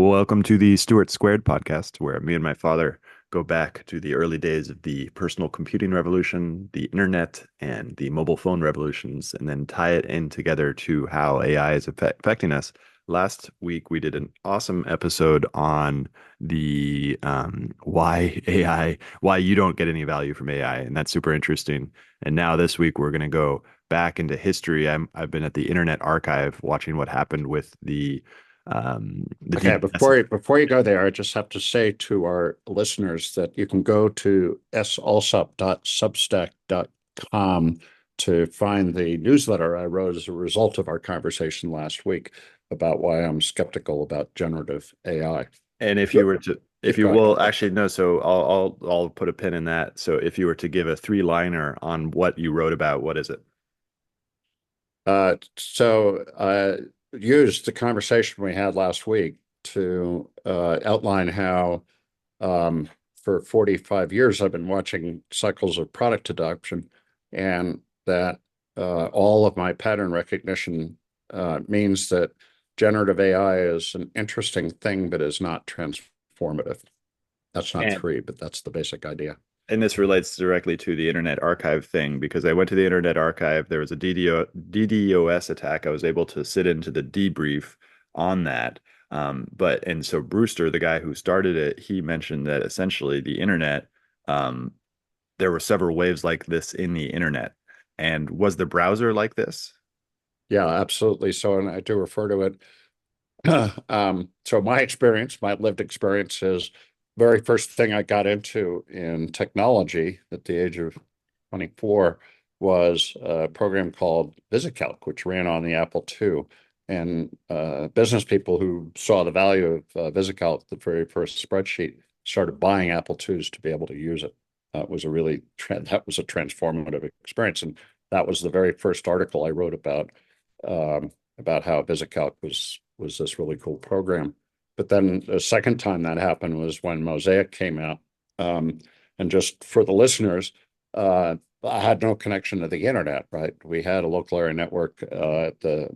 Welcome to the Stewart Squared podcast, where me and my father go back to the early days of the personal computing revolution, the internet, and the mobile phone revolutions, and then tie it in together to how AI is affecting us. Last week, we did an awesome episode on the why AI, why you don't get any value from AI, and that's super interesting. And now this week, we're going to go back into history. I've been at the Internet Archive watching what happened with the Okay, DNS. before you go there, I just have to say to our listeners that you can go to salsop.substack.com to find the newsletter I wrote as a result of our conversation last week about why I'm skeptical about generative AI. And if you Yep. were to, if Keep you going. will actually no, so I'll put a pin in that. So if you were to give a three-liner on what you wrote about, what is it? So I used the conversation we had last week to outline how for 45 years I've been watching cycles of product adoption, and that all of my pattern recognition means that generative AI is an interesting thing, but is not transformative. That's not And three, but that's the basic idea. and this relates directly to the Internet Archive thing because I went to the Internet Archive. There was a DDoS attack. I was able to sit into the debrief on that. And so Brewster, the guy who started it, he mentioned that essentially the internet, um, there were several waves like this in the internet. And was the browser like this? Yeah, absolutely. So, and I do refer to it. So my experience, my lived experience is very first thing I got into in technology at the age of 24 was a program called VisiCalc, which ran on the Apple II. And business people who saw the value of VisiCalc, the very first spreadsheet, started buying Apple IIs to be able to use it. It was a really that was a transformative experience, and that was the very first article I wrote about how VisiCalc was this really cool program. But then the second time that happened was when Mosaic came out. Um, and just for the listeners, I had no connection to the internet, right? We had a local area network at the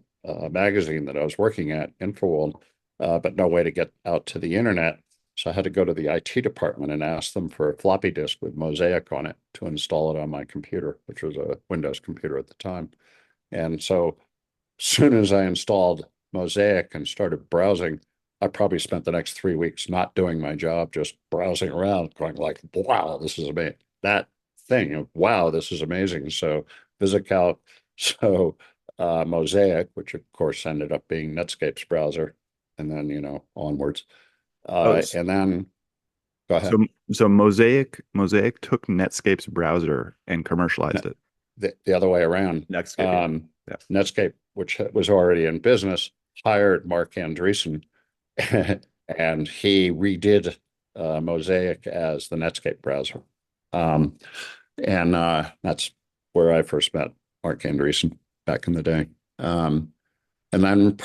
magazine that I was working at, InfoWorld, but no way to get out to the internet. So I had to go to the IT department and ask them for a floppy disk with Mosaic on it to install it on my computer, which was a Windows computer at the time. And so as soon as I installed Mosaic and started browsing, I probably spent the next 3 weeks not doing my job, just browsing around, going like, "Wow, this is amazing." That thing, "Wow, this is amazing." So VisiCalc, so Mosaic, which of course ended up being Netscape's browser, and then onwards. Oh, And then go so ahead. so Mosaic took Netscape's browser and commercialized it. The other way around. Netscape, yeah. Um, Yeah. Netscape, which was already in business, hired Mark Andreessen, and he redid Mosaic as the Netscape browser. Um, and that's where I first met Mark Andreessen back in the day. And then,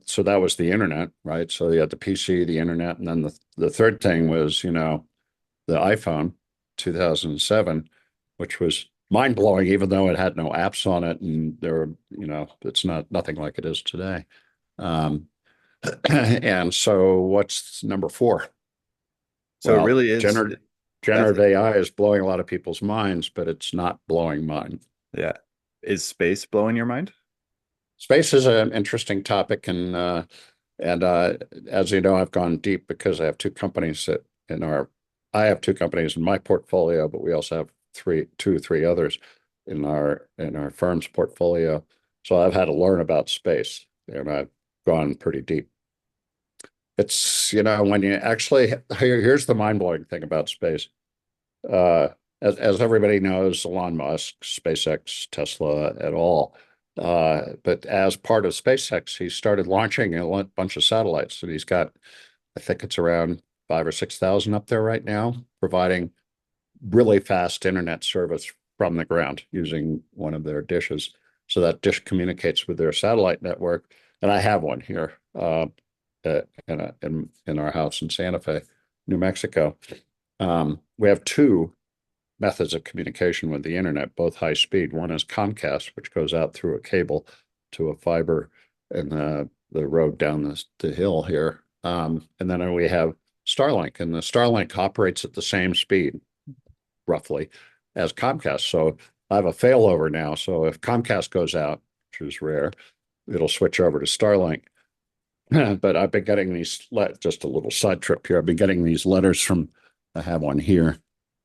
so that was the internet, right? So you had the PC, the internet, and then the third thing was, the iPhone, 2007, which was mind blowing, even though it had no apps on it, and there were, it's nothing like it is today. Um, and so, what's number four? So it Well, really is that's generative AI is blowing a lot of people's minds, but it's not blowing mine. yeah. Is space blowing your mind? Space is an interesting topic, and as you know, I've gone deep because I have two companies that in our I have two companies in my portfolio, but we also have three others in our firm's portfolio. So I've had to learn about space, and I've gone pretty deep. It's, when you actually here's the mind-blowing thing about space. Uh, as everybody knows, Elon Musk, SpaceX, Tesla, et al. But as part of SpaceX, he started launching a bunch of satellites, and he's got, I think it's around 5 or 6 thousand up there right now, providing really fast internet service from the ground using one of their dishes. So that dish communicates with their satellite network, and I have one here in our house in Santa Fe, New Mexico. We have two methods of communication with the internet, both high speed. One is Comcast, which goes out through a cable to a fiber in the road down the hill here. And then we have Starlink, and the Starlink operates at the same speed, roughly, as Comcast. So I have a failover now. So if Comcast goes out, which is rare, it'll switch over to Starlink. But I've been getting these, just a little side trip here. I've been getting these letters from, I have one here,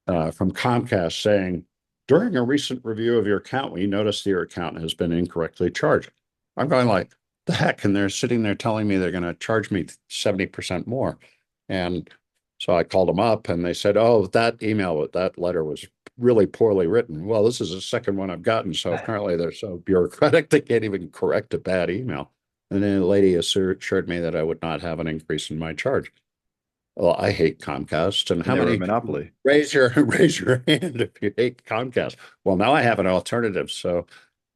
from Comcast saying, during a recent review of your account, we noticed your account has been incorrectly charged. I'm going like, the heck? And they're sitting there telling me they're going to charge me 70% more. And so I called them up and they said, oh, that email, that letter was really poorly written. Well, this is the second one I've gotten. So apparently they're so bureaucratic, they can't even correct a bad email. And then the lady assured me that I would not have an increase in my charge. Well, I hate Comcast. And And how they were a many monopoly. raise your hand if you hate Comcast? Well, now I have an alternative. So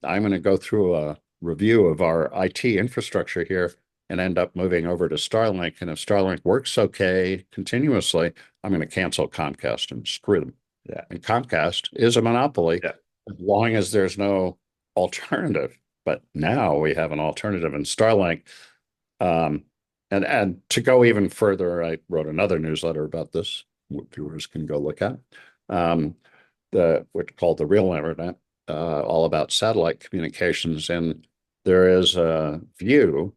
I'm going to go through a review of our IT infrastructure here and end up moving over to Starlink. And if Starlink works okay continuously, I'm going to cancel Comcast and screw them. Yeah. And Comcast is a monopoly Yeah. as long as there's no alternative. But now we have an alternative in Starlink. Um, and to go even further, I wrote another newsletter about this. Viewers can go look at what's called the Real Internet, all about satellite communications. And there is a view,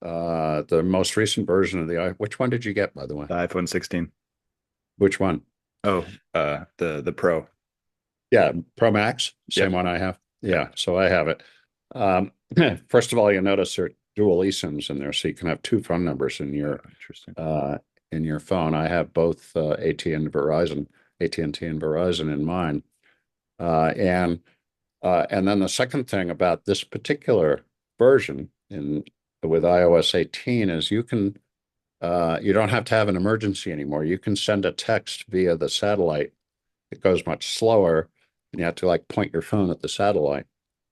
the most recent version of which one did you get, by the way? The iPhone 16. Which one? Oh, the Pro. Yeah, Pro Max, same Yep. one I have. Yep. Yeah, so I have it. Um, First of all, you notice there are dual eSIMs in there, so you can have two phone numbers Oh, interesting. in your phone. I have both AT&T and Verizon in mine. And and then the second thing about this particular version in with iOS 18 is you don't have to have an emergency anymore. You can send a text via the satellite. It goes much slower, and you have to like point your phone at the satellite.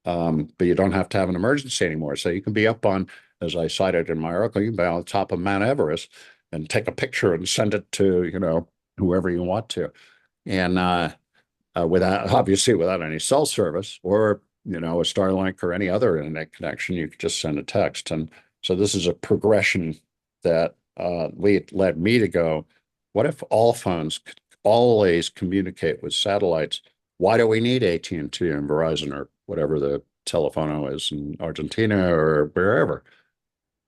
But you don't have to have an emergency anymore. So you can be up on, as I cited in my article, you can be on the top of Mount Everest and take a picture and send it to, whoever you want to. And without any cell service or, a Starlink or any other internet connection, you could just send a text. And so this is a progression that led me to go, what if all phones could always communicate with satellites? Why do we need AT&T and Verizon or whatever the telefono is in Argentina or wherever?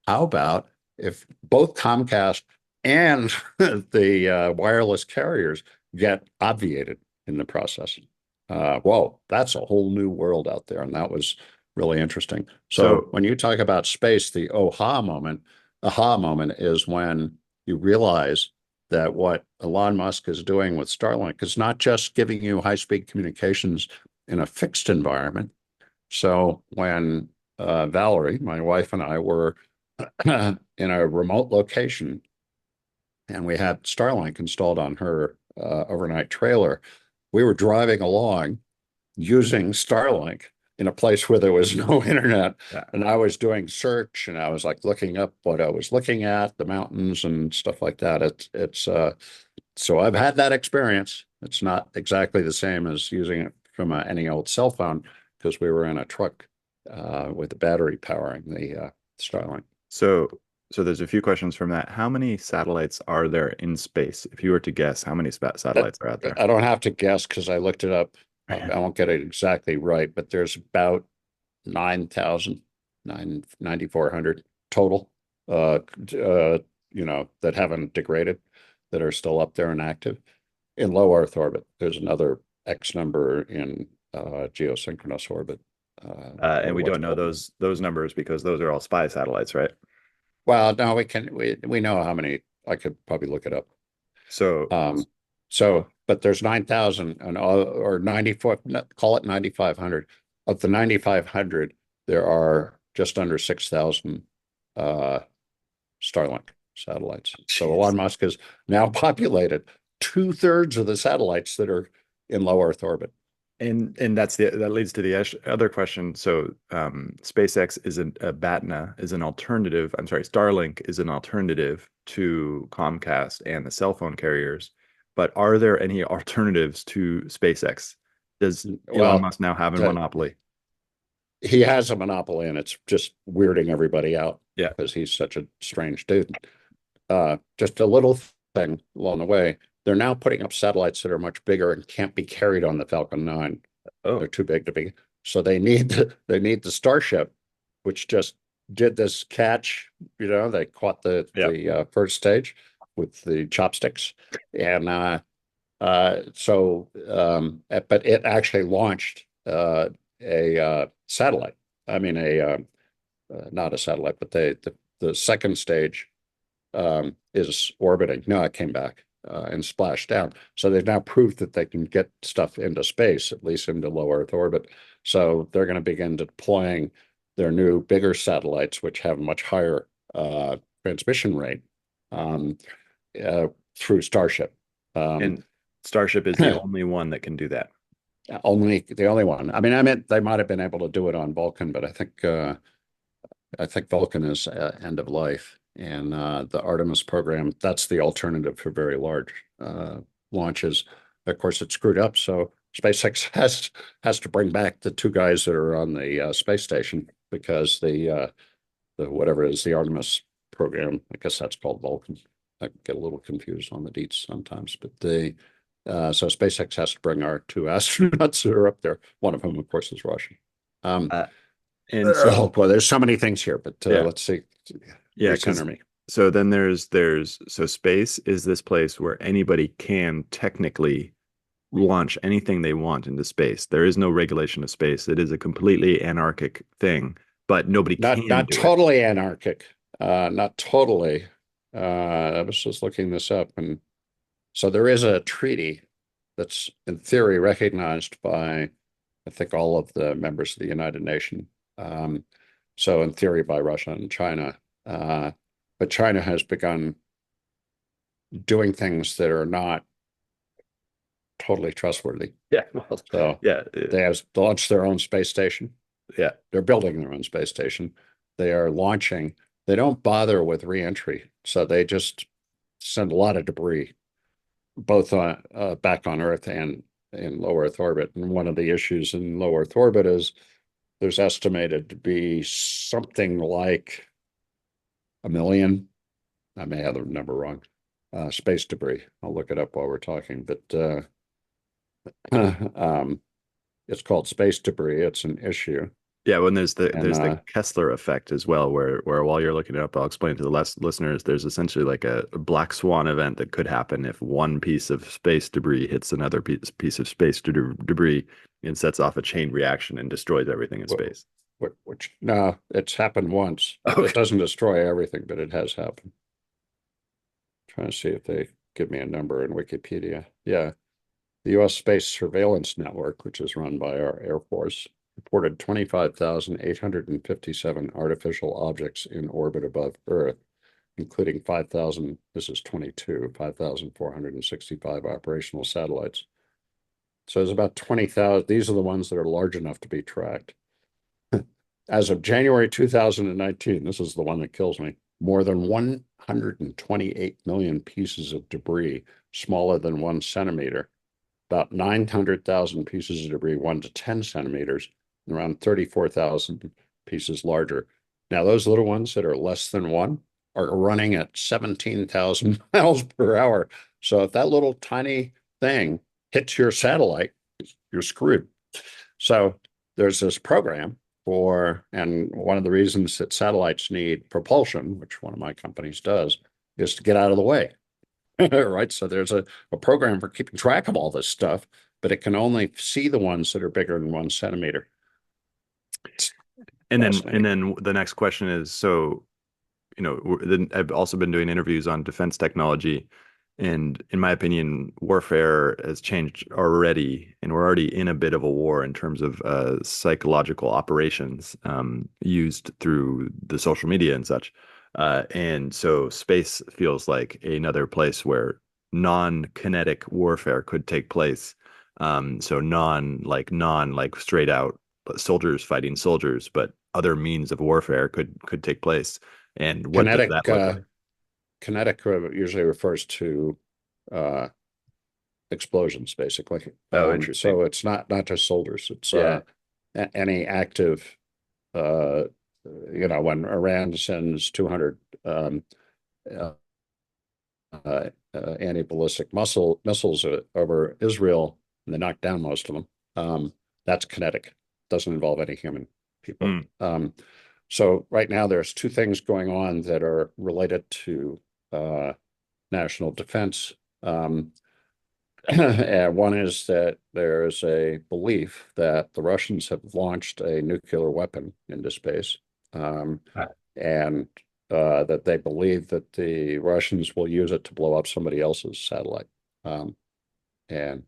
How about if both Comcast and the wireless carriers get obviated in the process? Whoa, that's a whole new world out there. And that was really interesting. So So when you talk about space, the aha moment is when you realize that what Elon Musk is doing with Starlink is not just giving you high-speed communications in a fixed environment. So when Valerie, my wife, and I were in a remote location and we had Starlink installed on her overnight trailer, we were driving along using Starlink in a place where there was no internet. yeah. And I was doing search and I was like looking up what I was looking at, the mountains and stuff like that. So I've had that experience. It's not exactly the same as using it from any old cell phone because we were in a truck with the battery powering the Starlink. So so there's a few questions from that. How many satellites are there in space? If you were to guess, how many That satellites are out there? I don't have to guess because I looked it up. I won't get it exactly right, but there's about 9,000, 9,400 total, uh, that haven't degraded, that are still up there and active in low Earth orbit. There's another X number in geosynchronous orbit. And we don't What's know called. those numbers because those are all spy satellites, right? Well, no, we know how many. I could probably look it up. So Um, but there's 9,000 and or 94, call it 9,500. Of the 9,500, there are just under 6,000 uh, Starlink satellites. So jeez. Elon Musk has now populated two-thirds of the satellites that are in low Earth orbit. And that leads to the other question. So SpaceX is BATNA is an alternative. I'm sorry, Starlink is an alternative to Comcast and the cell phone carriers. But are there any alternatives to SpaceX? Does Elon Well, Musk now have a to, monopoly? he has a monopoly and it's just weirding everybody out Yeah. because he's such a strange dude. just a little thing along the way. They're now putting up satellites that are much bigger and can't be carried on the Falcon 9. They're Oh, too big to be. So they need the Starship, which just did this catch. They caught the yeah. the first stage with the chopsticks, and but it actually launched a satellite. I mean, not a satellite, but the second stage is orbiting. No, it came back and splashed down. So they've now proved that they can get stuff into space, at least into low Earth orbit. So they're going to begin deploying their new, bigger satellites, which have a much higher transmission rate um, uh, through Starship. Um, And Starship is the only one that can do that. only the only one. I meant they might have been able to do it on Vulcan, but I think Vulcan is end of life, and the Artemis program, that's the alternative for very large launches. Of course, it's screwed up, so SpaceX has to bring back the two guys that are on the space station because the whatever it is, the Artemis program, I guess that's called Vulcan. I get a little confused on the deets sometimes, but so SpaceX has to bring our two astronauts that are up there. One of whom, of course, is Russian. Um, Uh, and Oh so, boy, there's so many things here, but yeah, let's see. yeah, because Recenter me. so then so space is this place where anybody can technically launch anything they want into space. There is no regulation of space. It is a completely anarchic thing, but nobody Not can not do it. totally anarchic. Not totally. I was just looking this up, and so there is a treaty that's in theory recognized by, I think, all of the members of the United Nations. Um, so in theory by Russia and China. But China has begun doing things that are not totally trustworthy. Yeah, well, So yeah, they have launched their own space station. yeah. They're building their own space station. They are launching. They don't bother with reentry, so they just send a lot of debris, both on back on Earth and in low Earth orbit. And one of the issues in low Earth orbit is there's estimated to be something like 1 million. I may have the number wrong. Space debris. I'll look it up while we're talking, but um, it's called space debris. It's an issue, Yeah, when and there's the Kessler effect as well, where while you're looking it up, I'll explain to the listeners, there's essentially like a black swan event that could happen if one piece of space debris hits another piece of space debris and sets off a chain reaction and destroys everything in space. which no, it's happened once. It Okay. doesn't destroy everything, but it has happened. Trying to see if they give me a number in Wikipedia. Yeah, the U.S. Space Surveillance Network, which is run by our Air Force, reported 25,857 artificial objects in orbit above Earth, including 5,000, this is 22, 5,465 operational satellites. So there's about 20,000. These are the ones that are large enough to be tracked. As of January 2019, this is the one that kills me, more than 128 million pieces of debris smaller than 1 centimeter, about 900,000 pieces of debris 1 to 10 centimeters, and around 34,000 pieces larger. Now, those little ones that are less than one are running at 17,000 miles per hour. So if that little tiny thing hits your satellite, you're screwed. So there's this program and one of the reasons that satellites need propulsion, which one of my companies does, is to get out of the way. Right. So there's a program for keeping track of all this stuff, but it can only see the ones that are bigger than 1 centimeter. It's And fascinating. then the next question is, so then I've also been doing interviews on defense technology, and in my opinion, warfare has changed already, and we're already in a bit of a war in terms of psychological operations used through the social media and such. And so space feels like another place where non-kinetic warfare could take place. So non like straight out soldiers fighting soldiers, but other means of warfare could take place. And what does Kinetic, that look like? kinetic usually refers to uh, explosions, basically. Oh, interesting. So it's not just soldiers. It's Yeah. any active. Uh, when Iran sends 200 um, uh, anti-ballistic missiles over Israel, and they knocked down most of them. That's kinetic. Doesn't involve any human people. Mm. So right now there's two things going on that are related to national defense. And one is that there's a belief that the Russians have launched a nuclear weapon into space, and that they believe that the Russians will use it to blow up somebody else's satellite. And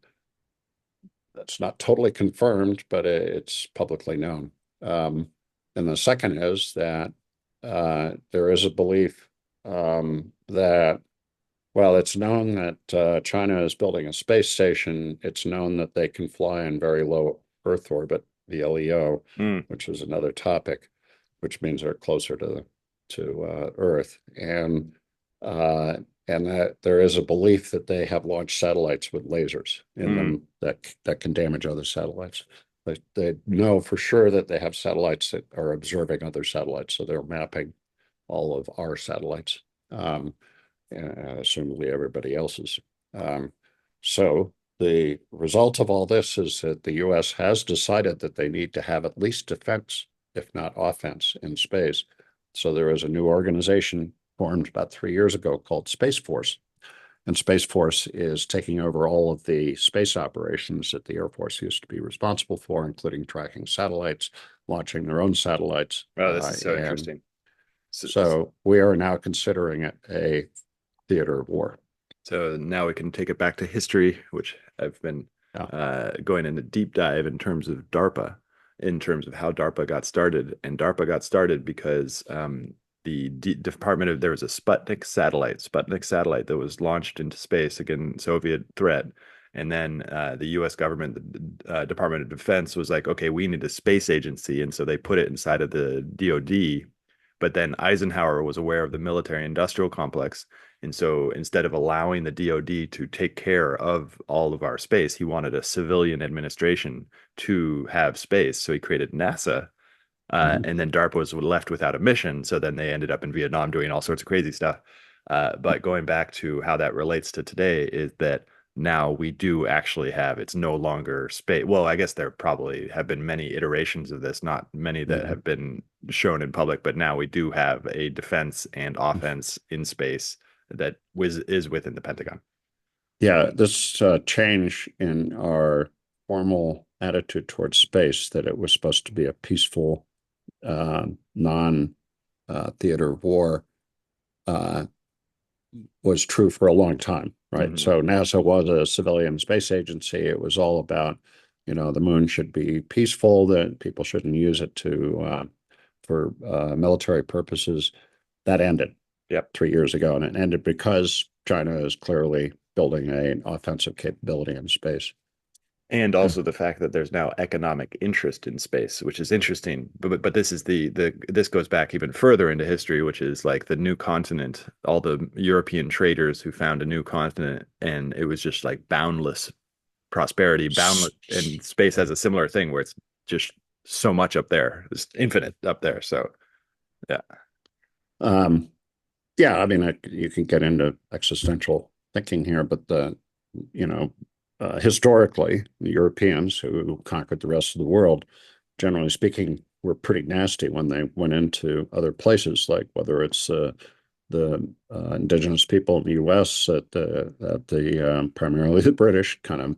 that's not totally confirmed, but it's publicly known. And the second is that there is a belief that, well, it's known that China is building a space station. It's known that they can fly in very low Earth orbit, the LEO, Mm. which is another topic, which means they're closer to Earth. And that there is a belief that they have launched satellites with lasers in Mm. them that can damage other satellites. They know for sure that they have satellites that are observing other satellites, so they're mapping all of our satellites, and assumably everybody else's. So the result of all this is that the U.S. has decided that they need to have at least defense, if not offense, in space. So there is a new organization formed about 3 years ago called Space Force. And Space Force is taking over all of the space operations that the Air Force used to be responsible for, including tracking satellites, launching their own satellites. Oh, this is so And interesting. So, so we are now considering it a theater of war. so now we can take it back to history, which I've been Yeah. going in a deep dive in terms of DARPA, in terms of how DARPA got started. And DARPA got started because Department of there was a Sputnik satellite that was launched into space against Soviet threat. And then the U.S. government, the Department of Defense, was like, okay, we need a space agency, and so they put it inside of the DoD. But then Eisenhower was aware of the military-industrial complex, and so instead of allowing the DoD to take care of all of our space, he wanted a civilian administration to have space. So he created NASA, Mhm. and then DARPA was left without a mission. So then they ended up in Vietnam doing all sorts of crazy stuff. But going back to how that relates to today is that now we do actually have, it's no longer space. Well, I guess there probably have been many iterations of this, not many that Mhm. have been shown in public, but now we do have a defense and offense in space that is within the Pentagon. Yeah, this change in our formal attitude towards space, that it was supposed to be a peaceful, non-theater of war, uh, was true for a long time, right? Mm-hmm. So NASA was a civilian space agency. It was all about, the moon should be peaceful, that people shouldn't use it for military purposes. That ended Yep. 3 years ago, and it ended because China is clearly building an offensive capability in space. And also the fact that there's now economic interest in space, which is interesting. But this is the this goes back even further into history, which is like the new continent, all the European traders who found a new continent, and it was just like boundless prosperity, boundless, and space has a similar thing where it's just so much up there, it's infinite up there. So yeah. Um, yeah, I mean, you can get into existential thinking here, but you know, historically, the Europeans who conquered the rest of the world, generally speaking, were pretty nasty when they went into other places, like whether it's the indigenous people in the U.S. that primarily the British kind of,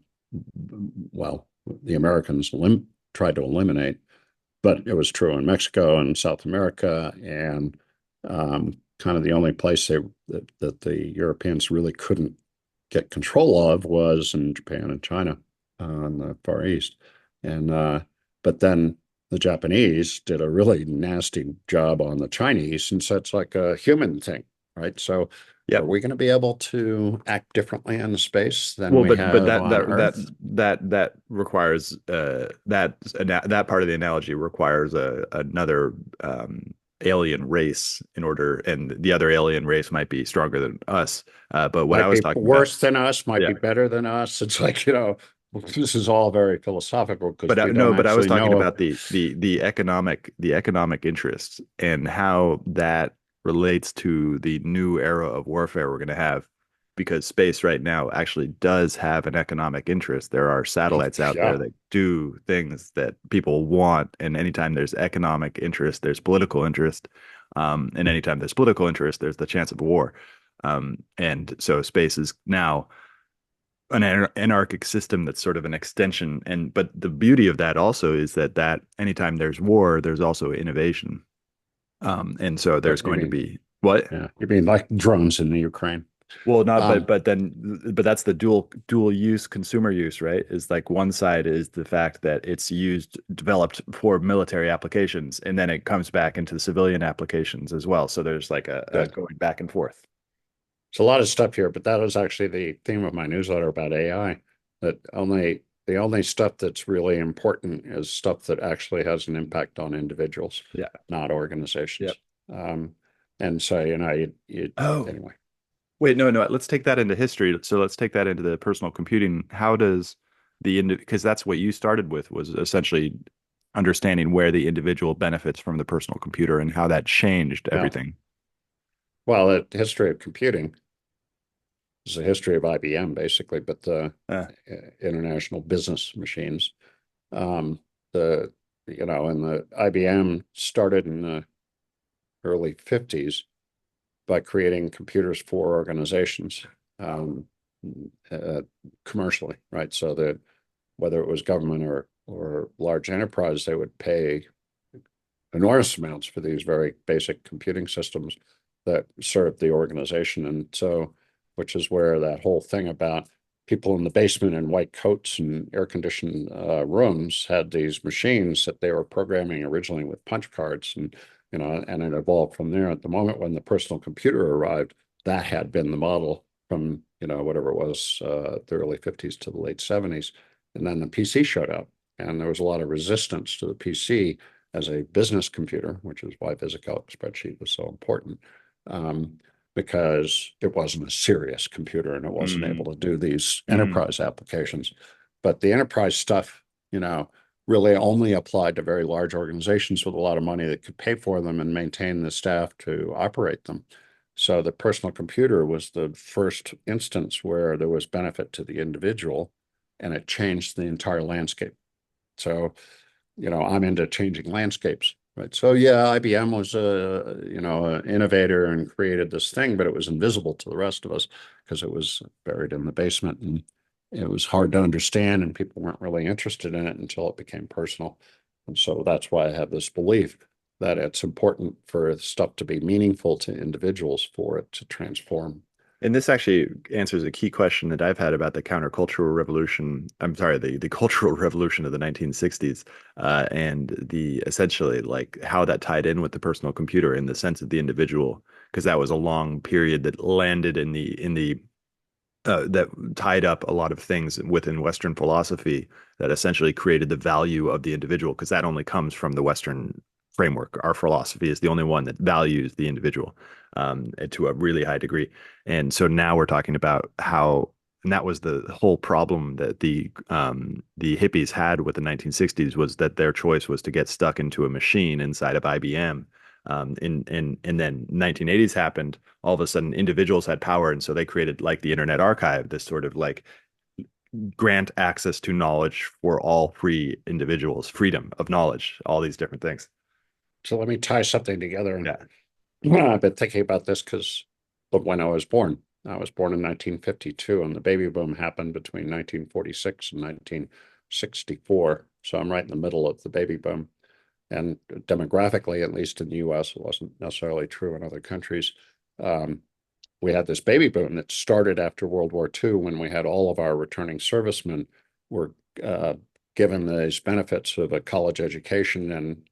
well, the Americans tried to eliminate, but it was true in Mexico and South America, and kind of the only place that the Europeans really couldn't get control of was in Japan and China in the Far East. And but then the Japanese did a really nasty job on the Chinese, and so it's like a human thing, right? So are Yep. we going to be able to act differently in space than Well, we but have that on that that Earth? that requires that part of the analogy requires another alien race in order, and the other alien race might be stronger than us. But what I Might was be talking about, worse than us, might yeah. be better than us. It's like, this is all very philosophical because But we don't no, but I was actually talking know about the economic interests and how that relates to the new era of warfare we're going to have. because space right now actually does have an economic interest. There are Oh, satellites out there yeah. that do things that people want, and anytime there's economic interest, there's political interest. And anytime there's political interest, there's the chance of war. And so space is now an anarchic system that's sort of an extension. And but the beauty of that also is that anytime there's war, there's also innovation. And so there's But you going to mean, be what? yeah, you mean like drones in the Ukraine. Well, not Um, but that's the dual use consumer use, right? Is like one side is the fact that it's used developed for military applications, and then it comes back into the civilian applications as well. So there's like a Good. going back and forth. It's a lot of stuff here, but that was actually the theme of my newsletter about AI. That only the only stuff that's really important is stuff that actually has an impact on individuals, Yeah. not Yep. organizations. And so, Oh, anyway. wait, no. Let's take that into history. So let's take that into the personal computing. How does because that's what you started with was essentially understanding where the individual benefits from the personal computer and how that changed Yeah. everything. Well, the history of computing is the history of IBM, basically, but the Uh, international business machines. Um, the and the IBM started in the early 50s by creating computers for organizations, um, uh, commercially, right? So that whether it was government or large enterprise, they would pay enormous amounts for these very basic computing systems that served the organization. And so, which is where that whole thing about people in the basement in white coats and air conditioned rooms had these machines that they were programming originally with punch cards, and it evolved from there. At the moment when the personal computer arrived, that had been the model from whatever it was, the early 50s to the late 70s. And then the PC showed up, and there was a lot of resistance to the PC as a business computer, which is why VisiCalc spreadsheet was so important, um, because it wasn't a serious computer and it wasn't able mm, to do these mm. enterprise applications. But the enterprise stuff, really only applied to very large organizations with a lot of money that could pay for them and maintain the staff to operate them. So the personal computer was the first instance where there was benefit to the individual, and it changed the entire landscape. So I'm into changing landscapes, right? So yeah, IBM was an innovator and created this thing, but it was invisible to the rest of us because it was buried in the basement and it was hard to understand, and people weren't really interested in it until it became personal. And so that's why I have this belief that it's important for stuff to be meaningful to individuals for it to transform. And this actually answers a key question that I've had about the countercultural revolution. I'm sorry, the cultural revolution of the 1960s, and the essentially like how that tied in with the personal computer in the sense of the individual, because that was a long period that landed in the that tied up a lot of things within Western philosophy that essentially created the value of the individual, because that only comes from the Western framework. Our philosophy is the only one that values the individual to a really high degree. And so now we're talking about how, and that was the whole problem that the hippies had with the 1960s was that their choice was to get stuck into a machine inside of IBM. And then 1980s happened, all of a sudden individuals had power, and so they created like the Internet Archive, this sort of like grant access to knowledge for all free individuals, freedom of knowledge, all these different things. So let me tie something together. And Yeah. I've been thinking about this because of when I was born. I was born in 1952, and the baby boom happened between 1946 and 1964. So I'm right in the middle of the baby boom. And demographically, at least in the US, it wasn't necessarily true in other countries. Um, we had this baby boom that started after World War II when we had all of our returning servicemen were uh, given these benefits of a college education and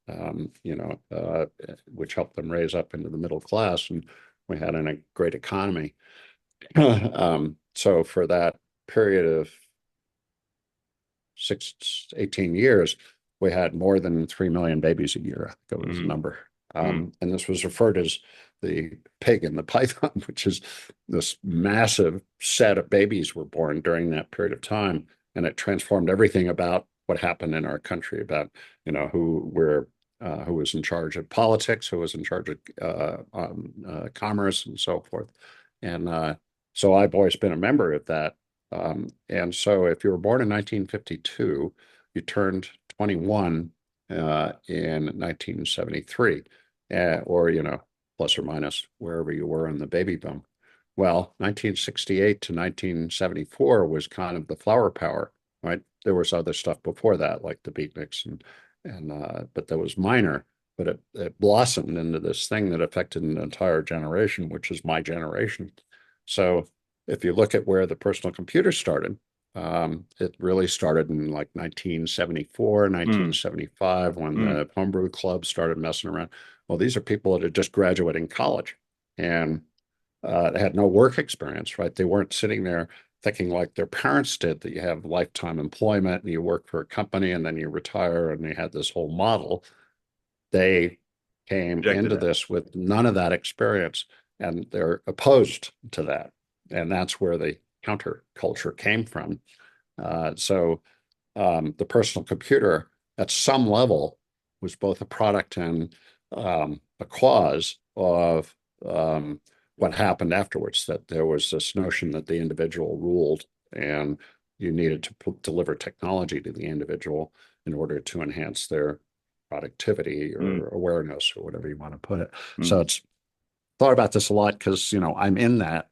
which helped them raise up into the middle class, and we had a great economy. So for that period of 18 years, we had more than 3 million babies a year. I think it was the Mm, number. mm. And this was referred as the pig and the python, which is this massive set of babies were born during that period of time. And it transformed everything about what happened in our country, about, who was in charge of politics, who was in charge of commerce and so forth. And So I've always been a member of that. And so if you were born in 1952, you turned 21 in 1973, or, plus or minus wherever you were in the baby boom. Well, 1968 to 1974 was kind of the flower power, right? There was other stuff before that, like the beatniks but that was minor. But it blossomed into this thing that affected an entire generation, which is my generation. So if you look at where the personal computer started, it really started in like 1974, Mm, 1975, when mm, the homebrew club started messing around. Well, these are people that are just graduating college and had no work experience, right? They weren't sitting there thinking like their parents did, that you have lifetime employment and you work for a company and then you retire and you had this whole model. They came rejected into that. this with none of that experience, and they're opposed to that. And that's where the counterculture came from. The personal computer, at some level, was both a product and a cause of what happened afterwards, that there was this notion that the individual ruled and you needed to deliver technology to the individual in order to enhance their productivity Mm, or awareness or whatever you want to put it. So mm, it's thought about this a lot because, I'm in that.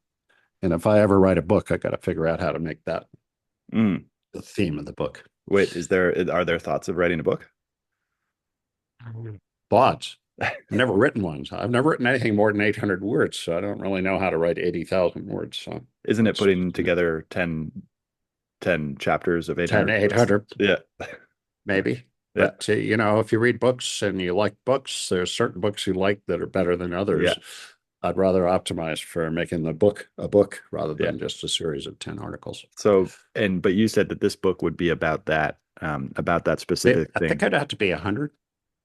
And if I ever write a book, I got to figure out how to make that mm. the theme of the book. Wait, are there thoughts of writing a book? Thoughts. I've never written one. I've never written anything more than 800 words, so I don't really know how to write 80,000 words. So Isn't it it's putting together 10 chapters of 10, 800 words? 800, Yeah. maybe. Yeah. But, if you read books and you like books, there's certain books you like that are better than Yeah. others. I'd rather optimize for making the book a book rather Yeah. than just a series of 10 articles. But you said that this book would be about that specific I think thing. I'd have to be 100.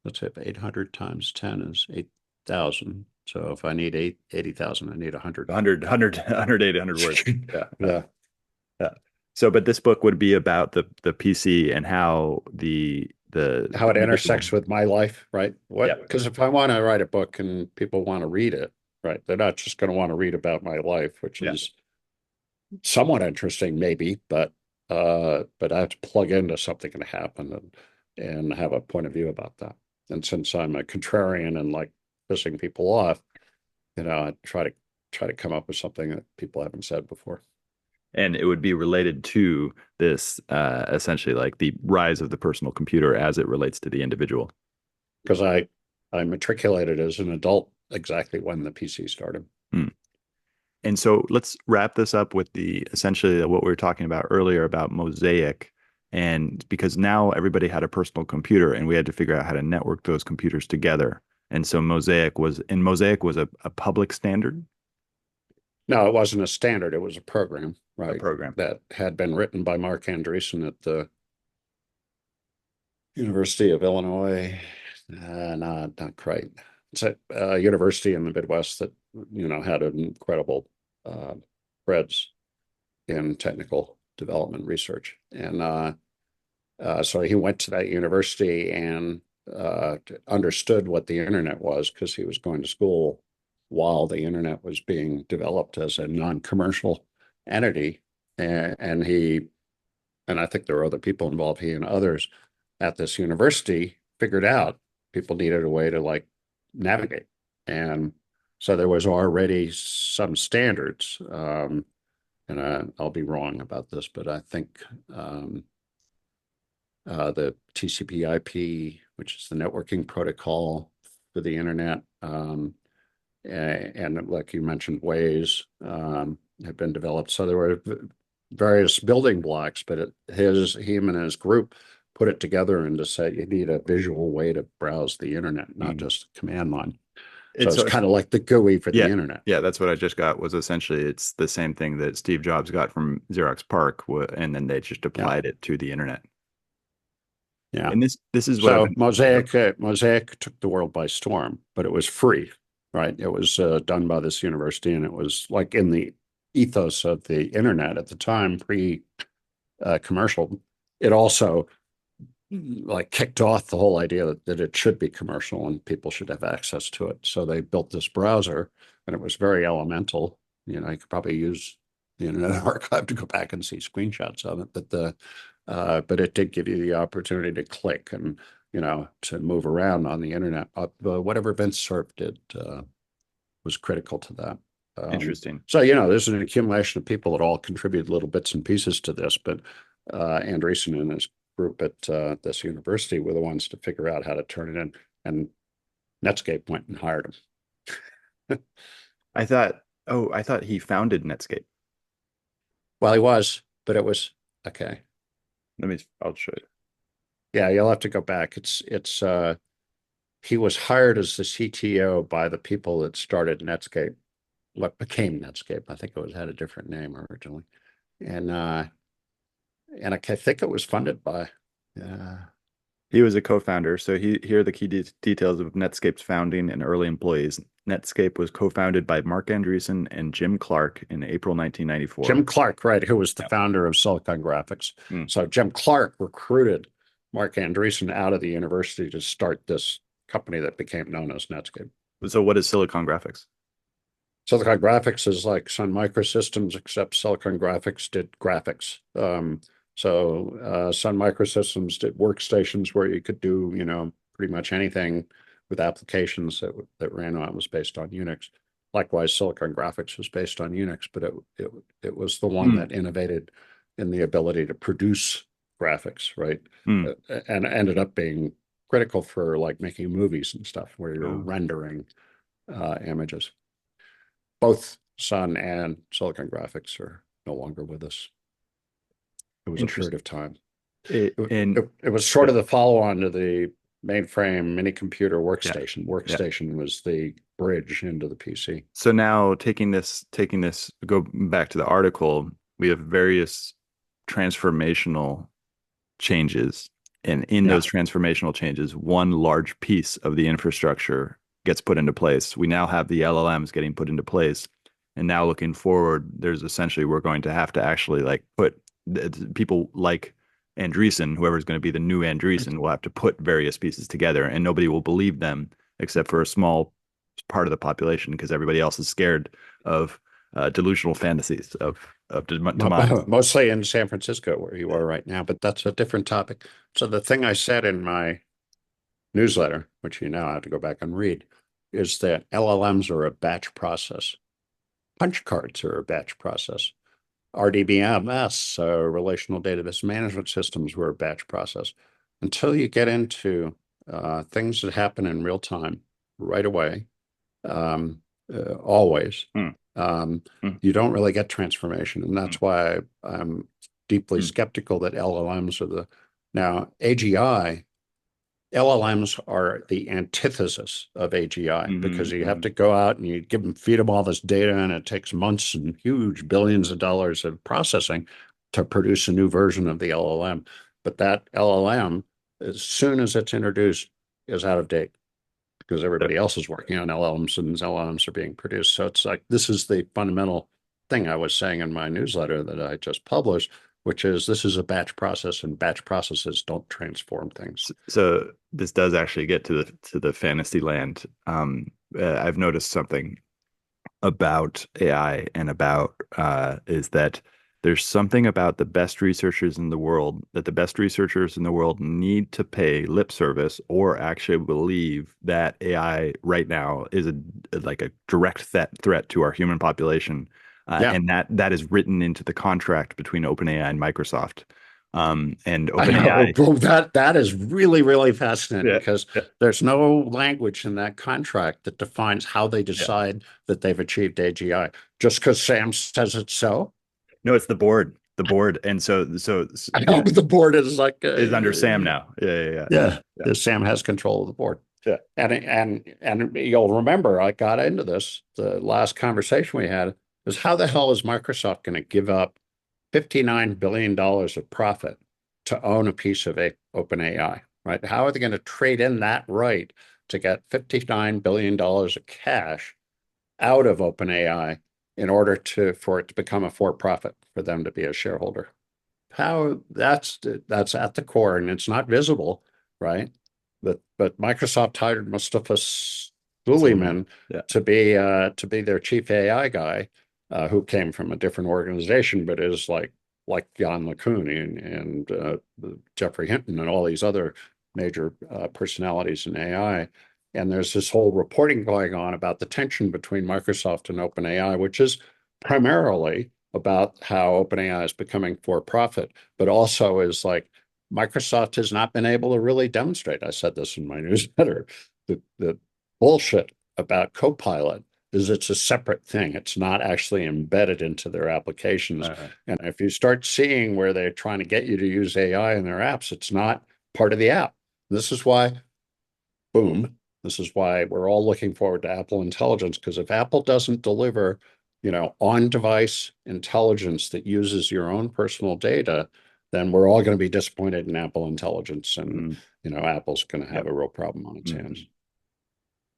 Let's say 800 times 10 is 8,000. So if I need 80,000, I need 100. 100 words. Yeah. Yeah. Yeah. So, but this book would be about the PC and how the How it individual. intersects with my life, right? Yeah. Because if I want to write a book and people want to read it, right, they're not just going to want to read about my life, which Yeah. is somewhat interesting, maybe, but I have to plug into something going to happen and have a point of view about that. And since I'm a contrarian and like pissing people off, I try to come up with something that people haven't said before. And it would be related to this essentially like the rise of the personal computer as it relates to the individual. Because I matriculated as an adult exactly when the PC started. Hmm. And so let's wrap this up with the essentially what we were talking about earlier about Mosaic. And because now everybody had a personal computer and we had to figure out how to network those computers together. And so Mosaic was a public standard, No, it wasn't a standard. It was a program, a right, program. that had been written by Mark Andreessen at the University of Illinois. Not quite. It's a university in the Midwest that, had an incredible uh, spreads in technical development research. And so he went to that university and understood what the internet was because he was going to school while the internet was being developed as a non-commercial entity. And I think there were other people involved, he and others at this university figured out people needed a way to like navigate. And so there was already some standards. And I'll be wrong about this, but I think the TCP/IP, which is the networking protocol for the internet, and like you mentioned, ways have been developed. So there were various building blocks, but him and his group put it together and to say you need a visual way to browse the internet, not Mhm. just a command line. So It's it's so kind of like the GUI for the Yeah. internet. Yeah, that's what I just got was essentially it's the same thing that Steve Jobs got from Xerox PARC, and then they just Yeah, applied it to the internet. yeah. And this is what I've So been. Mosaic took the world by storm, but it was free, right? It was done by this university, and it was like in the ethos of the internet at the time, pre commercial. It also like kicked off the whole idea that it should be commercial and people should have access to it. So they built this browser, and it was very elemental. You could probably use the Internet Archive to go back and see screenshots of it. But it did give you the opportunity to click and, to move around on the internet. Whatever Vince Cerf did was critical to that. Interesting. So, there's an accumulation of people that all contribute little bits and pieces to this, but Andreessen and his group at this university were the ones to figure out how to turn it in, and Netscape went and hired him. I thought he founded Netscape. Well, he was, but it was okay. I'll show you. Yeah, you'll have to go back. He was hired as the CTO by the people that started Netscape, what became Netscape. I think it had a different name originally. And I think it was funded by He was a co-founder. So here are the key details of Netscape's founding and early employees. Netscape was co-founded by Mark Andreessen and Jim Clark in April 1994. Jim Clark, right, who was the founder of Silicon Graphics. So Jim Clark recruited Mark Andreessen out of the university to start this company that became known as Netscape. So what is Silicon Graphics? Silicon Graphics is like Sun Microsystems, except Silicon Graphics did graphics. Sun Microsystems did workstations where you could do, pretty much anything with applications that ran on. It was based on Unix. Likewise, Silicon Graphics was based on Unix, but it was the one that innovated in the ability to produce graphics, right? And ended up being critical for like making movies and stuff where you're rendering images. Both Sun and Silicon Graphics are no longer with us. It was a period of time. It was sort of the follow-on to the mainframe mini computer workstation. Workstation was the bridge into the PC. So now taking this, go back to the article, we have various transformational changes. And in those transformational changes, one large piece of the infrastructure gets put into place. We now have the LLMs getting put into place. And now looking forward, there's essentially, we're going to have to actually like put people like Andreessen, whoever's going to be the new Andreessen, will have to put various pieces together, and nobody will believe them except for a small part of the population, because everybody else is scared of delusional fantasies of demise. Mostly in San Francisco, where you are right now, but that's a different topic. So the thing I said in my newsletter, which you now have to go back and read, is that LLMs are a batch process. Punch cards are a batch process. RDBMS, relational database management systems, were a batch process. Until you get into things that happen in real time, right away, always, you don't really get transformation. And that's why I'm deeply skeptical that LLMs are now AGI. LLMs are the antithesis of AGI because you have to go out and you feed them all this data, and it takes months and huge billions of dollars of processing to produce a new version of the LLM. But that LLM, as soon as it's introduced, is out of date because everybody else is working on LLMs and LLMs are being produced. So it's like, this is the fundamental thing I was saying in my newsletter that I just published, which is this is a batch process, and batch processes don't transform things. So this does actually get to the fantasy land. I've noticed something about AI and about is that there's something about the best researchers in the world that the best researchers in the world need to pay lip service or actually believe that AI right now is like a direct threat to our human population. And that is written into the contract between OpenAI and Microsoft. And OpenAI. That is really, really fascinating because there's no language in that contract that defines how they decide that they've achieved AGI. Just because Sam says it's so? No, it's the board. The board, and so I know, but the board is like is under Sam now. Yeah. Sam has control of the board. Yeah, and you'll remember I got into this. The last conversation we had is how the hell is Microsoft going to give up $59 billion of profit to own a piece of OpenAI, right? How are they going to trade in that right to get $59 billion of cash out of OpenAI in order for it to become a for-profit for them to be a shareholder? How that's at the core, and it's not visible, right? But Microsoft hired Mustafa Suleyman to be their chief AI guy. who came from a different organization, but is like Jan LeCun and Jeffrey Hinton and all these other major personalities in AI. And there's this whole reporting going on about the tension between Microsoft and OpenAI, which is primarily about how OpenAI is becoming for profit, but also is like Microsoft has not been able to really demonstrate. I said this in my newsletter. The bullshit about Copilot is it's a separate thing. It's not actually embedded into their applications. Uh, And if you start seeing where they're trying to get you to use AI in their apps, it's not part of the app. This is why, boom, this is why we're all looking forward to Apple Intelligence, because if Apple doesn't deliver, on-device intelligence that uses your own personal data, then we're all going to be disappointed in Apple Intelligence, and mm, Apple's going to have yep. a real problem on its Mhm. hands.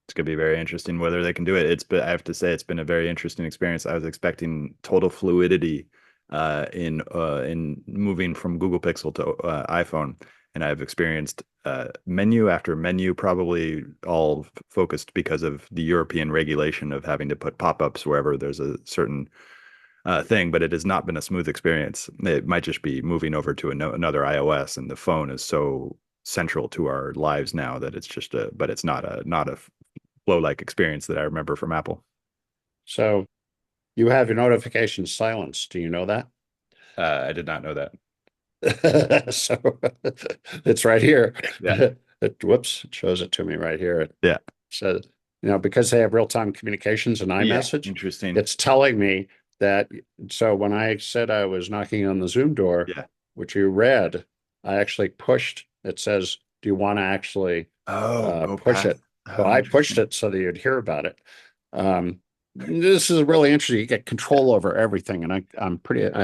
It's going to be very interesting whether they can do it. I have to say, it's been a very interesting experience. I was expecting total fluidity in moving from Google Pixel to iPhone, and I've experienced menu after menu, probably all focused because of the European regulation of having to put pop-ups wherever there's a certain thing. But it has not been a smooth experience. It might just be moving over to another iOS, and the phone is so central to our lives now that it's just but it's not a flow like experience that I remember from Apple. So you have your notifications silenced. Do you know that? I did not know that. So it's right here. Yeah. Whoops, it shows it to me right here. It Yeah. says, because they have real-time communications and Yeah. iMessage, Interesting. it's telling me that. So when I said I was knocking on the Zoom door, Yeah. which you read, I actually pushed. It says, "Do you want to actually Oh, go push past. it?" So Oh, I pushed interesting. it so that you'd hear about it. This is really interesting. You get Yeah. control over everything, and I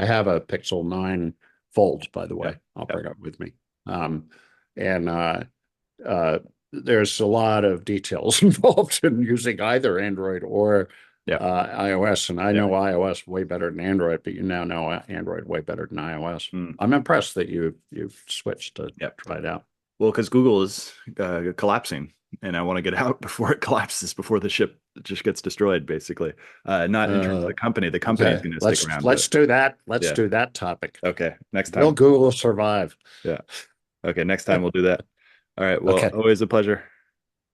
have a Pixel 9 Fold, by the Yep. way. I'll Yep. bring it with me. Um, and uh, there's a lot of details involved in using either Android or Yep. iOS. And I Yeah. know iOS way better than Android, but you now know Android way better than iOS. Mm. I'm impressed that you've switched to Yep. try it out. Well, because Google is collapsing, and I want to get out before it collapses, before the ship just gets destroyed, basically. Not in terms of Uh, the company. The company is okay, going to stick around, but let's do that. Let's yeah. do that topic. Okay. Next Will time. Google survive? Yeah. Okay. Next time we'll do that. All right. Well, Okay. always a pleasure.